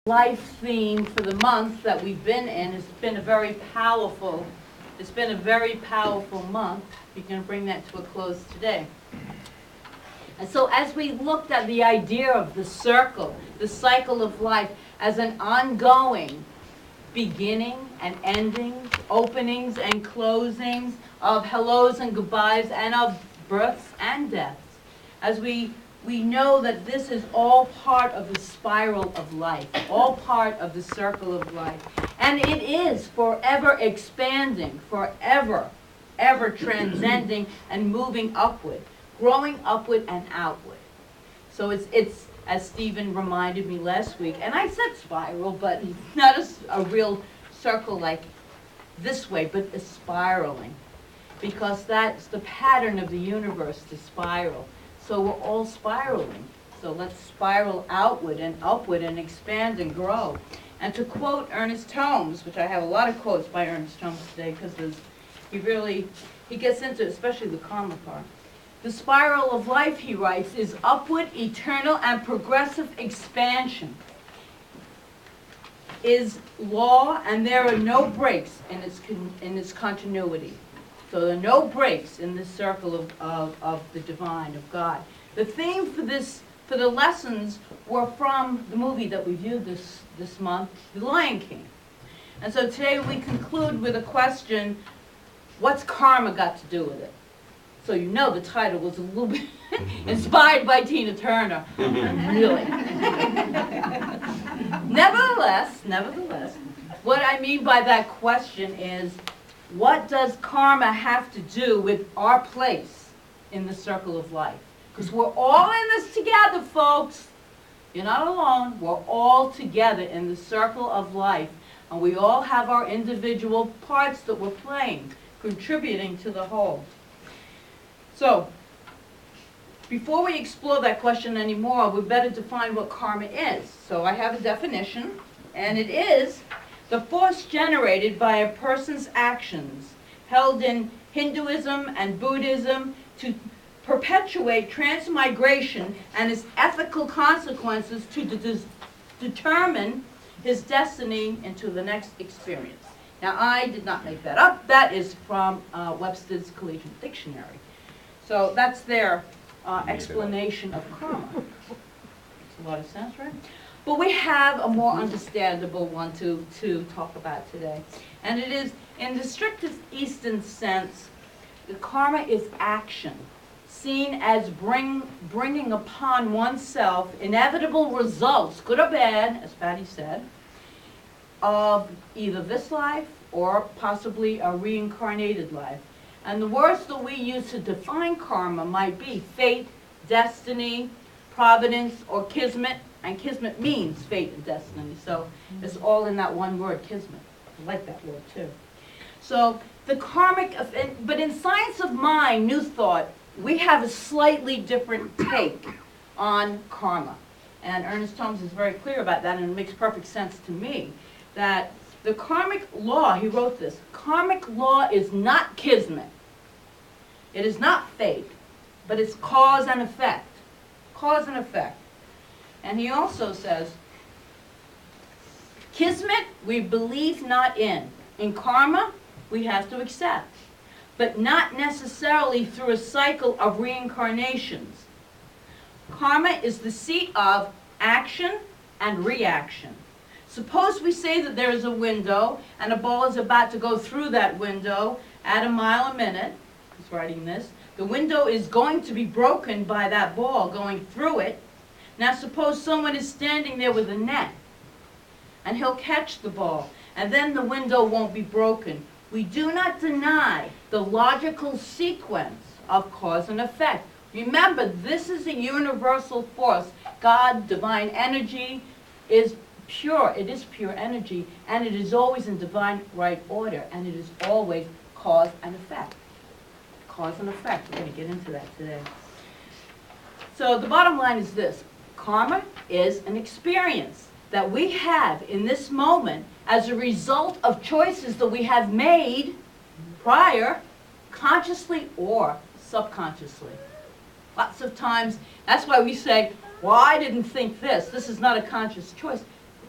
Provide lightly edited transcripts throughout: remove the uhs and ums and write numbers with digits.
life theme for the month that we've been in. It's been a very powerful month. We're going to bring that to a close today. And so as we looked at the idea of the circle, the cycle of life as an ongoing beginning and endings, openings and closings, of hellos and goodbyes, and of births and deaths, as we know that this is all part of the spiral of life, all part of the circle of life. And it is forever expanding, forever, ever transcending and moving upward, growing upward and outward. So it's as Stephen reminded me last week, and I said spiral, but it's not a real circle like this way, but a spiraling, because that's the pattern of the universe, to spiral. So we're all spiraling. So let's spiral outward and upward and expand and grow. And to quote Ernest Holmes, which I have a lot of quotes by Ernest Holmes today, because he gets into especially the karma part. The spiral of life, he writes, is upward, eternal, and progressive expansion. Is law, and there are no breaks in its continuity. So there are no breaks in this circle of the divine, of God. The theme for the lessons were from the movie that we viewed this month, The Lion King. And so today we conclude with a question: what's karma got to do with it? So you know the title was a little bit inspired by Tina Turner. Really. Nevertheless, what I mean by that question is, what does karma have to do with our place in the circle of life? Because we're all in this together, folks. You're not alone. We're all together in the circle of life. And we all have our individual parts that we're playing, contributing to the whole. So, before we explore that question anymore, we better define what karma is. So I have a definition, and it is the force generated by a person's actions, held in Hinduism and Buddhism to perpetuate transmigration and its ethical consequences to determine his destiny into the next experience. Now, I did not make that up. That is from Webster's Collegiate Dictionary. So that's their explanation of karma. Makes a lot of sense, right? But we have a more understandable one to talk about today. And it is, in the strictest Eastern sense, the karma is action, seen as bringing upon oneself inevitable results, good or bad, as Patty said, of either this life or possibly a reincarnated life. And the words that we use to define karma might be fate, destiny, providence, or kismet. And kismet means fate and destiny. So it's all in that one word, kismet. I like that word too. So the karmic, but in Science of Mind, New Thought, we have a slightly different take on karma. And Ernest Holmes is very clear about that, and it makes perfect sense to me, that the karmic law, he wrote this, karmic law is not kismet. It is not fate, but it's cause and effect. Cause and effect. And he also says, kismet we believe not in. In karma, we have to accept, but not necessarily through a cycle of reincarnations. Karma is the seat of action and reaction. Suppose we say that there is a window and a ball is about to go through that window at a mile a minute. He's writing this. The window is going to be broken by that ball going through it. Now suppose someone is standing there with a net, and he'll catch the ball, and then the window won't be broken. We do not deny the logical sequence of cause and effect. Remember, this is a universal force. God, divine energy, is pure. It is pure energy, and it is always in divine right order, and it is always cause and effect. Cause and effect. We're going to get into that today. So the bottom line is this. Karma is an experience that we have in this moment as a result of choices that we have made prior, consciously or subconsciously. Lots of times, that's why we say, well, I didn't think this. This is not a conscious choice.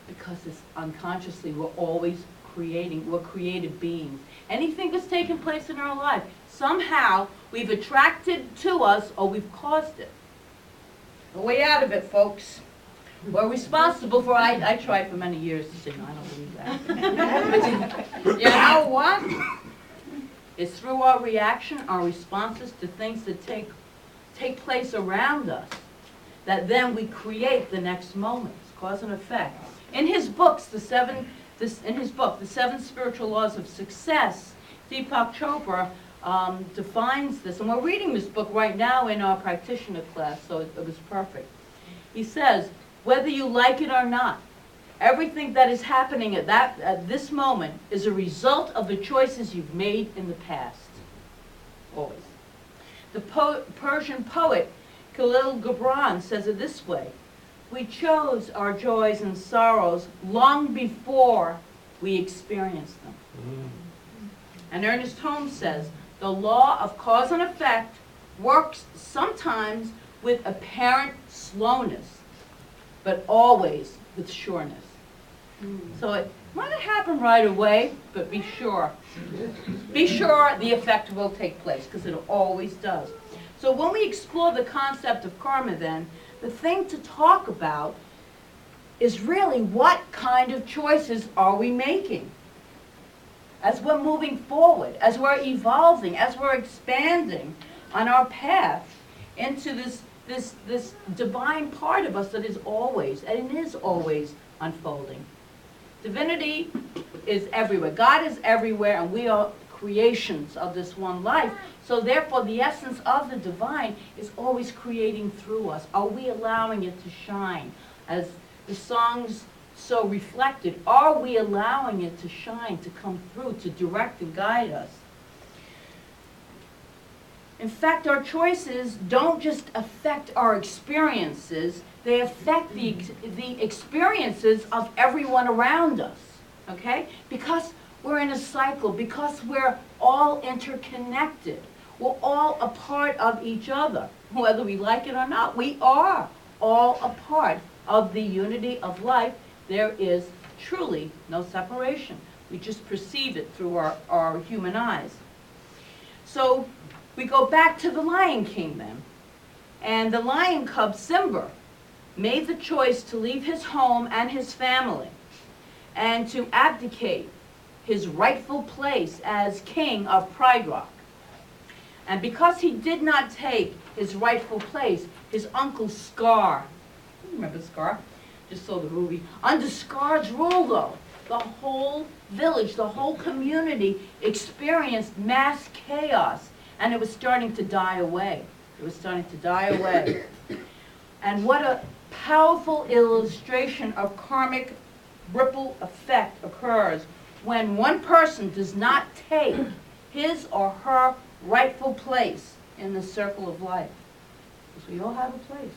Because it's unconsciously, we're always creating, we're creative beings. Anything that's taken place in our life, somehow we've attracted to us or we've caused it. The way out of it, folks. We're responsible for, I tried for many years to sing, I don't believe that. You know what? It's through our reaction, our responses to things that take place around us, that then we create the next moments, cause and effect. In his books, The Seven Spiritual Laws of Success, Deepak Chopra defines this, and we're reading this book right now in our practitioner class, so it was perfect. He says, whether you like it or not, everything that is happening at this moment is a result of the choices you've made in the past. Always. The Persian poet Khalil Gibran says it this way: we chose our joys and sorrows long before we experienced them. And Ernest Holmes says, the law of cause and effect works sometimes with apparent slowness, but always with sureness. So it might not happen right away, but be sure. Be sure the effect will take place, because it always does. So when we explore the concept of karma then, the thing to talk about is really what kind of choices are we making? As we're moving forward, as we're evolving, as we're expanding on our path into this divine part of us that is always, and it is always unfolding. Divinity is everywhere. God is everywhere, and we are creations of this one life. So therefore, the essence of the divine is always creating through us. Are we allowing it to shine? As the songs so reflected, are we allowing it to shine, to come through, to direct and guide us? In fact, our choices don't just affect our experiences, they affect the experiences of everyone around us, okay? Because we're in a cycle, because we're all interconnected. We're all a part of each other. Whether we like it or not, we are all a part of the unity of life. There is truly no separation. We just perceive it through our human eyes. So we go back to the Lion King then. And the lion cub, Simba, made the choice to leave his home and his family and to abdicate his rightful place as king of Pride Rock. And because he did not take his rightful place, his uncle Scar, remember Scar? Just saw the movie. Under Scar's rule, though, the whole village, the whole community experienced mass chaos, and it was starting to die away. It was starting to die away. And what a powerful illustration of karmic ripple effect occurs when one person does not take his or her rightful place in the circle of life. Because we all have a place.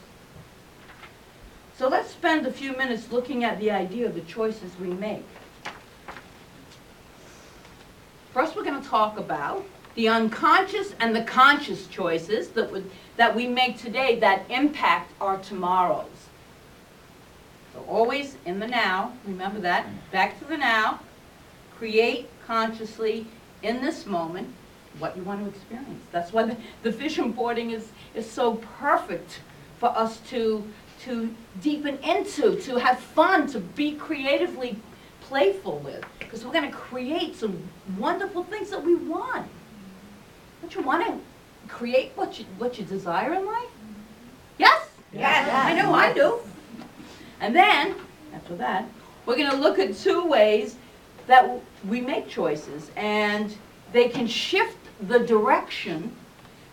So let's spend a few minutes looking at the idea of the choices we make. First, we're going to talk about the unconscious and the conscious choices that we make today that impact our tomorrows. So always in the now, remember that, back to the now, create consciously in this moment what you want to experience. That's why the vision boarding is so perfect for us to deepen into, to have fun, to be creatively playful with, because we're going to create some wonderful things that we want. Don't you want to create what you desire in life? Yes? Yes. I know I do. And then, after that, we're going to look at two ways that we make choices, and they can shift the direction,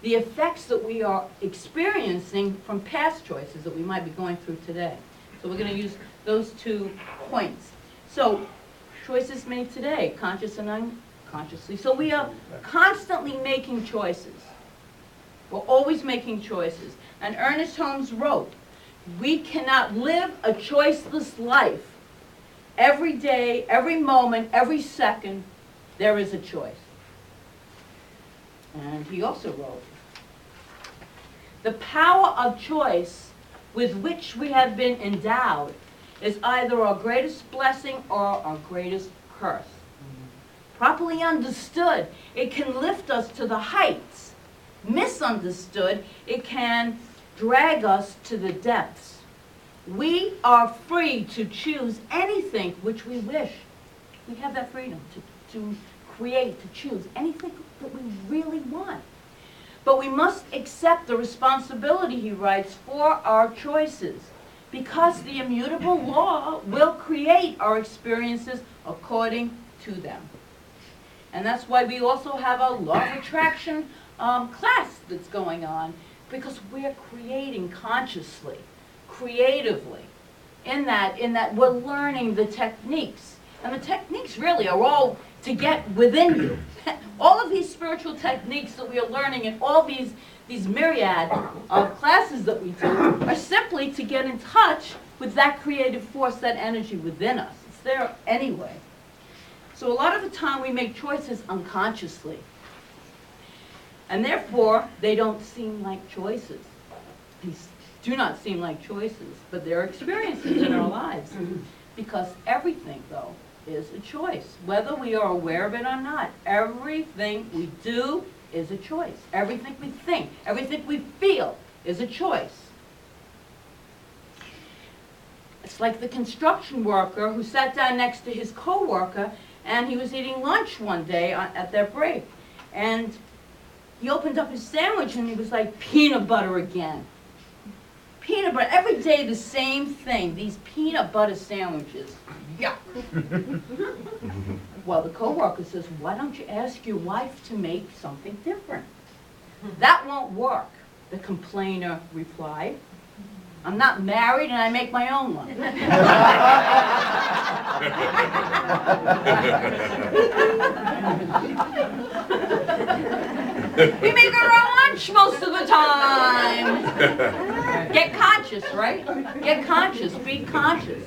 the effects that we are experiencing from past choices that we might be going through today. So we're going to use those 2 points. So, choices made today, conscious and unconsciously. So we are constantly making choices. We're always making choices. And Ernest Holmes wrote, we cannot live a choiceless life. Every day, every moment, every second, there is a choice. And he also wrote, the power of choice with which we have been endowed is either our greatest blessing or our greatest curse. Properly understood, it can lift us to the heights. Misunderstood, it can drag us to the depths. We are free to choose anything which we wish. We have that freedom to create, to choose anything that we really want. But we must accept the responsibility, he writes, for our choices, because the immutable law will create our experiences according to them. And that's why we also have a law of attraction class that's going on, because we're creating consciously, creatively. In that we're learning the techniques. And the techniques really are all to get within you. All of these spiritual techniques that we are learning in all these myriad of classes that we do are simply to get in touch with that creative force, that energy within us. It's there anyway. So a lot of the time we make choices unconsciously. And therefore, they don't seem like choices. These do not seem like choices, but they're experiences in our lives. Because everything, though, is a choice, whether we are aware of it or not. Everything we do is a choice. Everything we think, everything we feel is a choice. It's like the construction worker who sat down next to his co-worker, and he was eating lunch one day at their break. And he opened up his sandwich and he was like, peanut butter again. Peanut butter, every day the same thing, these peanut butter sandwiches. Yuck. Well, the co-worker says, why don't you ask your wife to make something different? That won't work, the complainer replied. I'm not married and I make my own one. We make our own lunch most of the time. Get conscious, right? Get conscious, be conscious.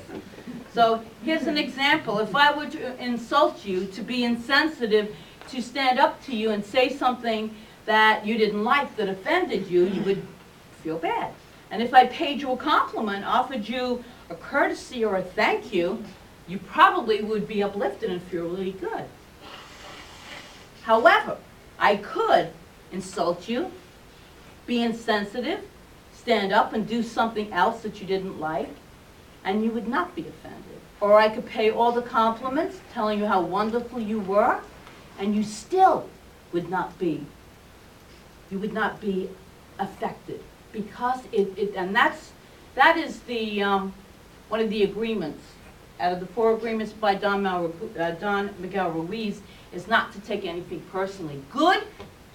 So here's an example. If I were to insult you, to be insensitive, to stand up to you and say something that you didn't like, that offended you, you would feel bad. And if I paid you a compliment, offered you a courtesy or a thank you, you probably would be uplifted and feel really good. However, I could insult you, be insensitive, stand up and do something else that you didn't like, and you would not be offended. Or I could pay all the compliments, telling you how wonderful you were, and you still would not be, affected. Because that is the one of the agreements. Out of the 4 agreements by Don Miguel Ruiz, is not to take anything personally, good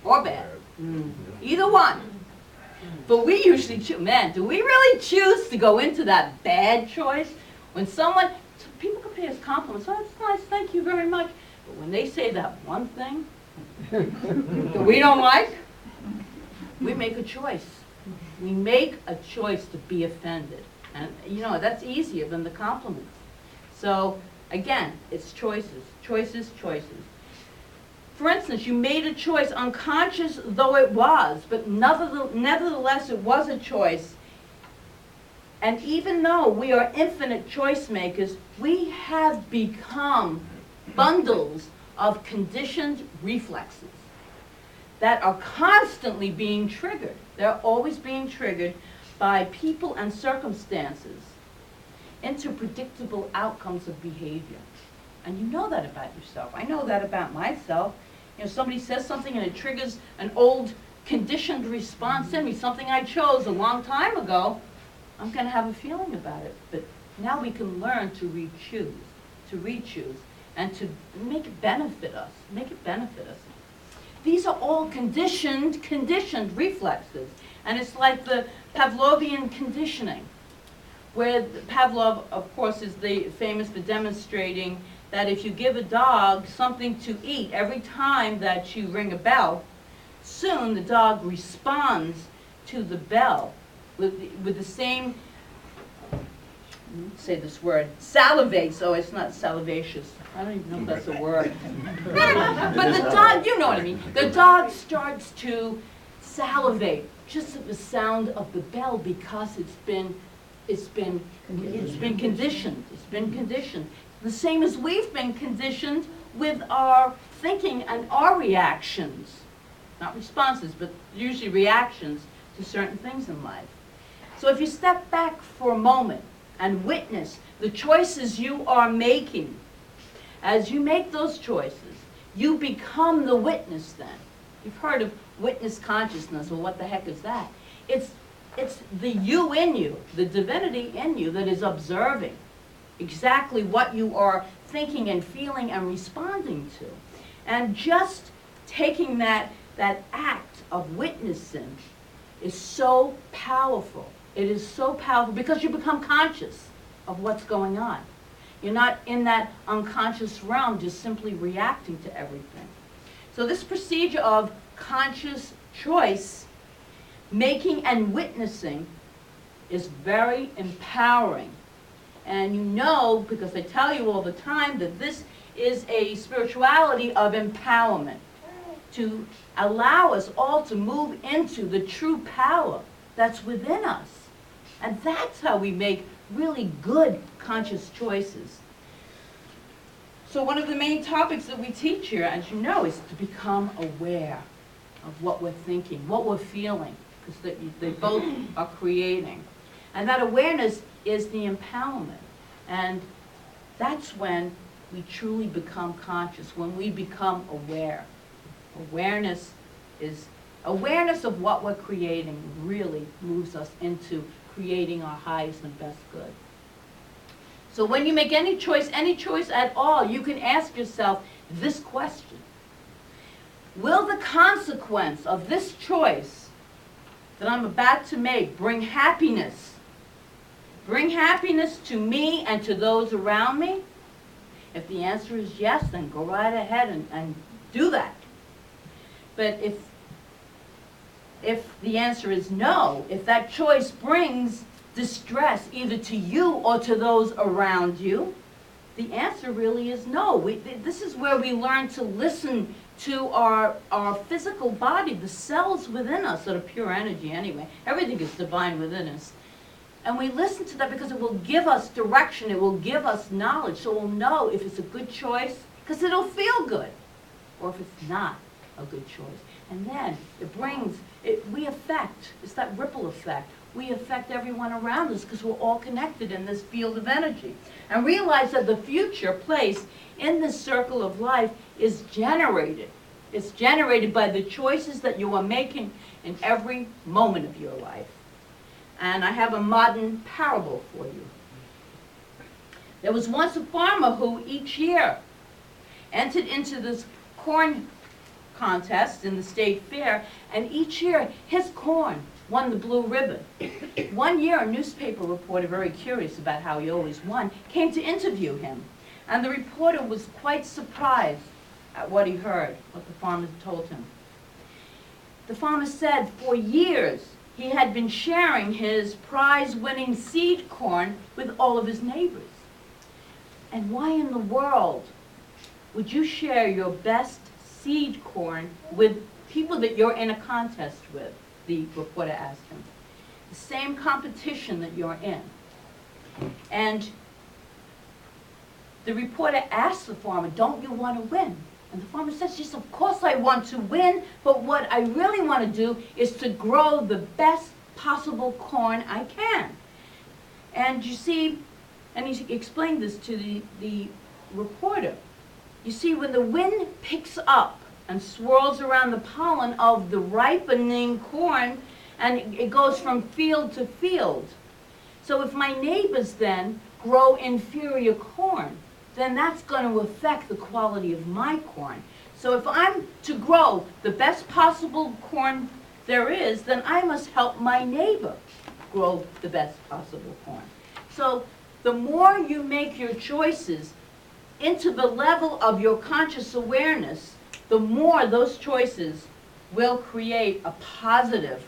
or bad. Either one. But we usually choose, man, do we really choose to go into that bad choice? When people can pay us compliments, oh, that's nice, thank you very much. But when they say that one thing that we don't like, we make a choice. We make a choice to be offended. And, that's easier than the compliments. So, again, it's choices, choices, choices. For instance, you made a choice, unconscious though it was, but nevertheless it was a choice. And even though we are infinite choice makers, we have become bundles of conditioned reflexes that are constantly being triggered. They're always being triggered by people and circumstances into predictable outcomes of behavior. And you know that about yourself. I know that about myself. Somebody says something and it triggers an old conditioned response in me, something I chose a long time ago. I'm going to have a feeling about it. But now we can learn to re-choose, and to make it benefit us, These are all conditioned reflexes. And it's like the Pavlovian conditioning, where Pavlov, of course, is famous for demonstrating that if you give a dog something to eat every time that you ring a bell, soon the dog responds to the bell with the same, say this word, salivates. Oh, it's not salivacious. I don't even know if that's a word. But the dog, you know what I mean. The dog starts to salivate just at the sound of the bell because it's been It's been conditioned. It's been conditioned. The same as we've been conditioned with our thinking and our reactions. Not responses, but usually reactions to certain things in life. So if you step back for a moment and witness the choices you are making, as you make those choices, you become the witness then. You've heard of witness consciousness. Well, what the heck is that? It's the you in you, the divinity in you that is observing exactly what you are thinking and feeling and responding to. And just taking that act of witnessing is so powerful. It is so powerful because you become conscious of what's going on. You're not in that unconscious realm just simply reacting to everything. So this procedure of conscious choice, making and witnessing, is very empowering. And you know, because I tell you all the time, that this is a spirituality of empowerment, to allow us all to move into the true power that's within us. And that's how we make really good conscious choices. So one of the main topics that we teach here, as you know, is to become aware of what we're thinking, what we're feeling, because they both are creating. And that awareness is the empowerment. And that's when we truly become conscious, when we become aware. Awareness of what we're creating really moves us into creating our highest and best good. So when you make any choice at all, you can ask yourself this question: will the consequence of this choice that I'm about to make bring happiness? Bring happiness to me and to those around me? If the answer is yes, then go right ahead and do that. But if the answer is no, if that choice brings distress either to you or to those around you, the answer really is no. This is where we learn to listen to our physical body, the cells within us that are pure energy anyway. Everything is divine within us. And we listen to that because it will give us direction, it will give us knowledge, so we'll know if it's a good choice, because it'll feel good, or if it's not a good choice. And then we affect, it's that ripple effect. We affect everyone around us because we're all connected in this field of energy. And realize that the future place in this circle of life is generated. It's generated by the choices that you are making in every moment of your life. And I have a modern parable for you. There was once a farmer who each year entered into this corn contest in the state fair, and each year his corn won the blue ribbon. One year a newspaper reporter, very curious about how he always won, came to interview him. And the reporter was quite surprised at what he heard, what the farmer told him. The farmer said for years he had been sharing his prize-winning seed corn with all of his neighbors. And why in the world would you share your best seed corn with people that you're in a contest with? The reporter asked him. The same competition that you're in. And the reporter asked the farmer, don't you want to win? And the farmer says, yes, of course I want to win, but what I really want to do is to grow the best possible corn I can. And you see, and he explained this to the reporter, you see, when the wind picks up and swirls around the pollen of the ripening corn, and it goes from field to field. So if my neighbors then grow inferior corn, then that's going to affect the quality of my corn. So if I'm to grow the best possible corn there is, then I must help my neighbor grow the best possible corn. So the more you make your choices into the level of your conscious awareness, the more those choices will create a positive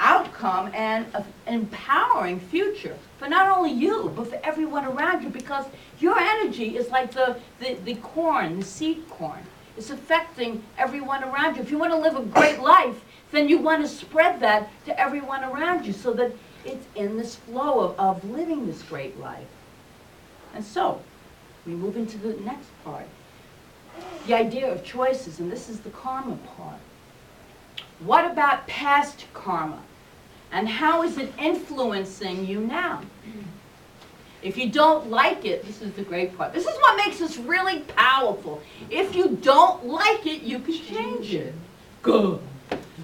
outcome and an empowering future for not only you, but for everyone around you, because your energy is like the corn, the seed corn. It's affecting everyone around you. If you want to live a great life, then you want to spread that to everyone around you so that It's in this flow of living this great life. And so, we move into the next part. The idea of choices, and this is the karma part. What about past karma? And how is it influencing you now? If you don't like it, this is the great part. This is what makes us really powerful. If you don't like it, you can change it. Good.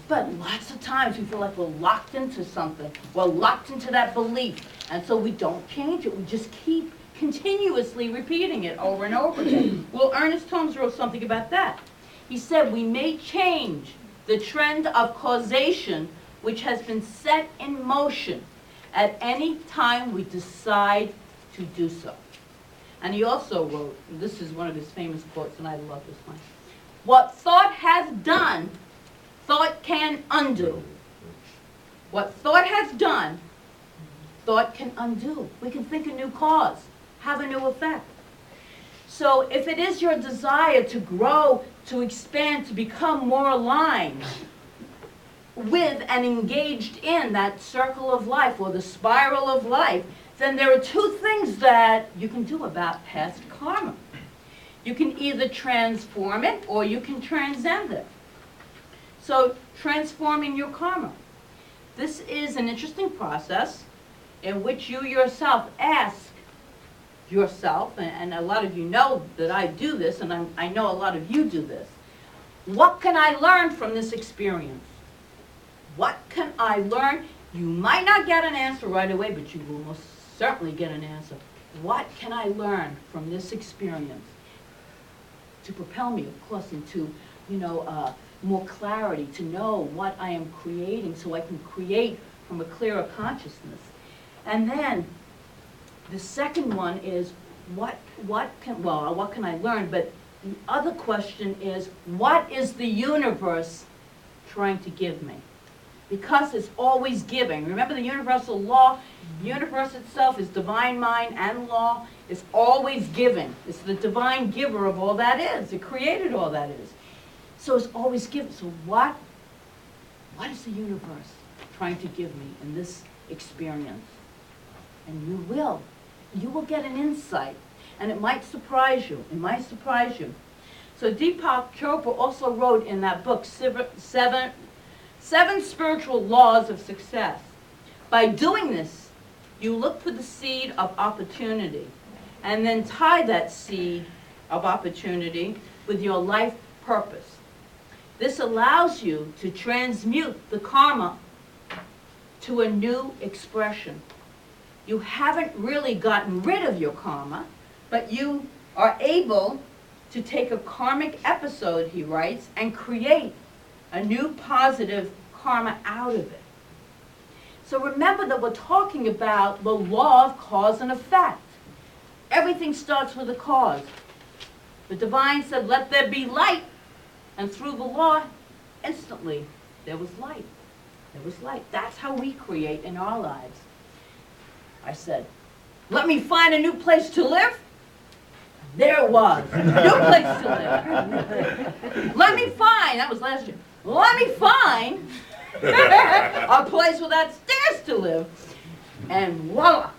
But lots of times we feel like we're locked into something. We're locked into that belief. And so we don't change it. We just keep continuously repeating it over and over again. Well, Ernest Holmes wrote something about that. He said, we may change the trend of causation which has been set in motion at any time we decide to do so. And he also wrote, and this is one of his famous quotes, and I love this one, what thought has done, thought can undo. What thought has done, thought can undo. We can think a new cause, have a new effect. So if it is your desire to grow, to expand, to become more aligned with and engaged in that circle of life or the spiral of life, then there are two things that you can do about past karma. You can either transform it or you can transcend it. So transforming your karma. This is an interesting process in which you yourself ask yourself, and a lot of you know that I do this, and I know a lot of you do this. What can I learn from this experience? What can I learn? You might not get an answer right away, but you will most certainly get an answer. What can I learn from this experience to propel me, of course, into, more clarity, to know what I am creating so I can create from a clearer consciousness. And then the second one is what can I learn? But the other question is, what is the universe trying to give me? Because it's always giving. Remember the universal law? The universe itself is divine mind and law. It's always giving. It's the divine giver of all that is. It created all that is. So it's always giving. So what is the universe trying to give me in this experience? And you will get an insight. And it might surprise you. It might surprise you. So Deepak Chopra also wrote in that book, Seven Spiritual Laws of Success. By doing this, you look for the seed of opportunity and then tie that seed of opportunity with your life purpose. This allows you to transmute the karma to a new expression. You haven't really gotten rid of your karma, but you are able to take a karmic episode, he writes, and create a new positive karma out of it. So remember that we're talking about the law of cause and effect. Everything starts with a cause. The divine said, let there be light. And through the law, instantly, there was light. There was light. That's how we create in our lives. I said, let me find a new place to live. There it was. A new place to live. Let me find, that was last year. Let me find a place without stairs to live. And voila,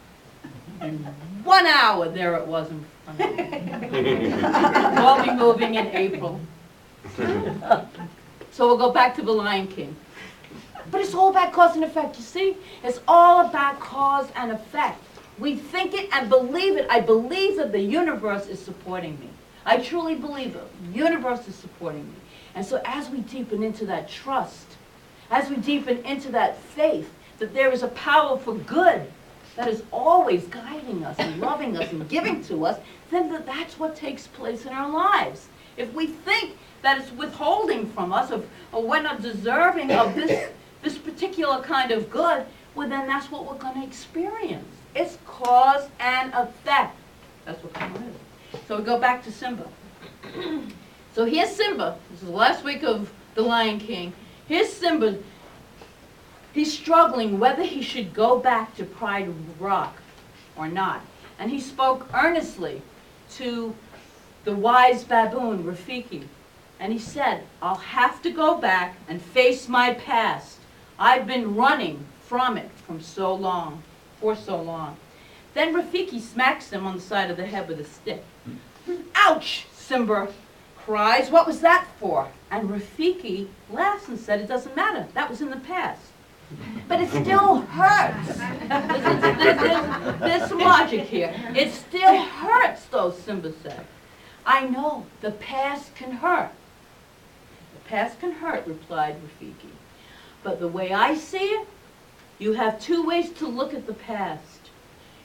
in 1 hour, there it was in front of me. We'll be moving in April. So we'll go back to the Lion King. But it's all about cause and effect, you see? It's all about cause and effect. We think it and believe it. I believe that the universe is supporting me. I truly believe it. The universe is supporting me. And so as we deepen into that trust, as we deepen into that faith that there is a power for good that is always guiding us and loving us and giving to us, then that's what takes place in our lives. If we think that it's withholding from us, or we're not deserving of this particular kind of good, well then that's what we're going to experience. It's cause and effect. That's what karma is. So we go back to Simba. So here's Simba. This is the last week of The Lion King. Here's Simba. He's struggling whether he should go back to Pride Rock or not. And he spoke earnestly to the wise baboon, Rafiki. And he said, I'll have to go back and face my past. I've been running from it for so long. Then Rafiki smacks him on the side of the head with a stick. Ouch, Simba cries, what was that for? And Rafiki laughs and said, it doesn't matter, that was in the past. But it still hurts. There's some logic here. It still hurts, though, Simba said. I know, the past can hurt. The past can hurt, replied Rafiki. But the way I see it, you have two ways to look at the past.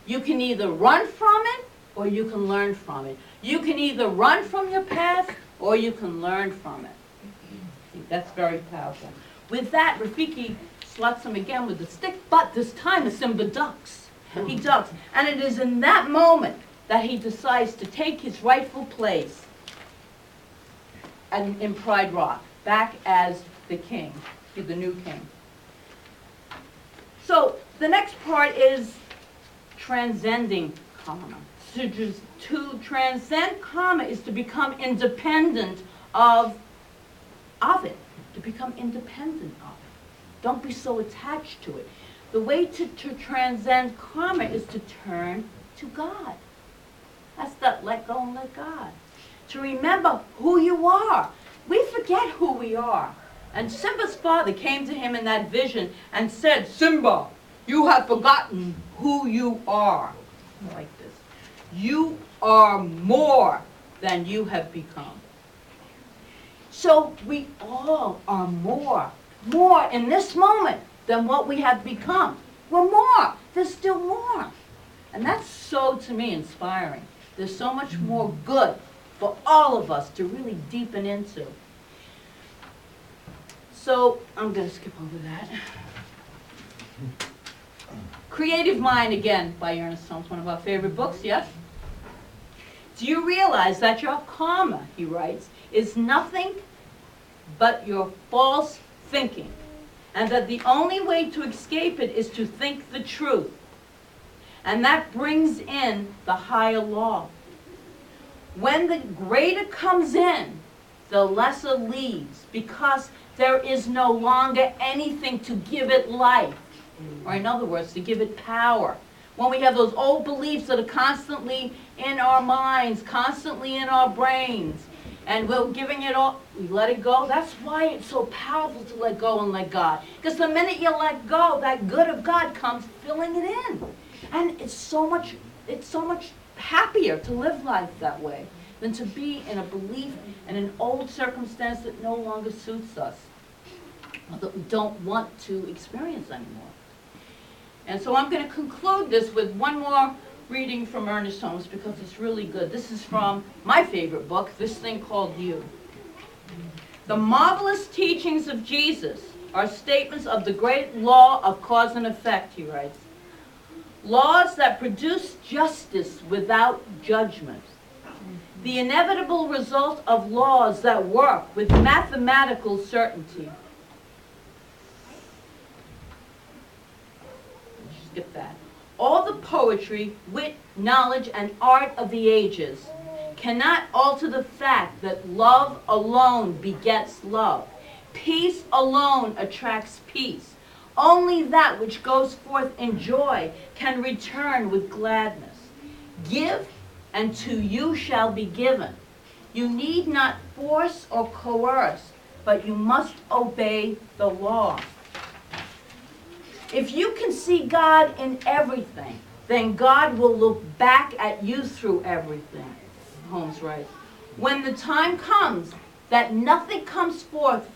You can either run from it, or you can learn from it. You can either run from your past, or you can learn from it. I think that's very powerful. With that, Rafiki sluts him again with the stick, but this time Simba ducks. He ducks. And it is in that moment that he decides to take his rightful place in Pride Rock, back as the king, the new king. So the next part is transcending karma. To transcend karma is to become independent of it, to become independent of it. Don't be so attached to it. The way to transcend karma is to turn to God. That's that let go and let God. To remember who you are. We forget who we are. And Simba's father came to him in that vision and said, Simba, you have forgotten who you are. Like this. You are more than you have become. So we all are more in this moment than what we have become. We're more. There's still more. And that's so, to me, inspiring. There's so much more good for all of us to really deepen into. So I'm going to skip over that. Creative Mind, again, by Ernest Holmes, one of our favorite books, yes? Do you realize that your karma, he writes, is nothing but your false thinking, and that the only way to escape it is to think the truth, and that brings in the higher law. When the greater comes in, the lesser leaves, because there is no longer anything to give it life, or in other words, to give it power. When we have those old beliefs that are constantly in our minds, constantly in our brains, and we're giving it all, we let it go. That's why it's so powerful to let go and let God. Because the minute you let go, that good of God comes filling it in. And it's so much happier to live life that way than to be in a belief and an old circumstance that no longer suits us, or that we don't want to experience anymore. And so I'm going to conclude this with one more reading from Ernest Holmes because it's really good. This is from my favorite book, This Thing Called You. The marvelous teachings of Jesus are statements of the great law of cause and effect, he writes. Laws that produce justice without judgment. The inevitable result of laws that work with mathematical certainty. Skip that. All the poetry, wit, knowledge, and art of the ages cannot alter the fact that love alone begets love. Peace alone attracts peace. Only that which goes forth in joy can return with gladness. Give, and to you shall be given. You need not force or coerce, but you must obey the law. If you can see God in everything, then God will look back at you through everything, Holmes writes. When the time comes that nothing comes forth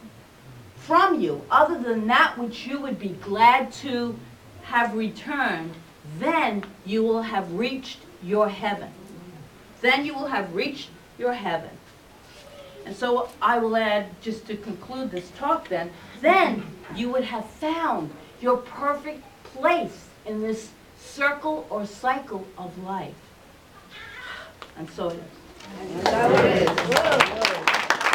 from you other than that which you would be glad to have returned, then you will have reached your heaven. Then you will have reached your heaven. And so I will add, just to conclude this talk then you would have found your perfect place in this circle or cycle of life. And so it is. And so it is.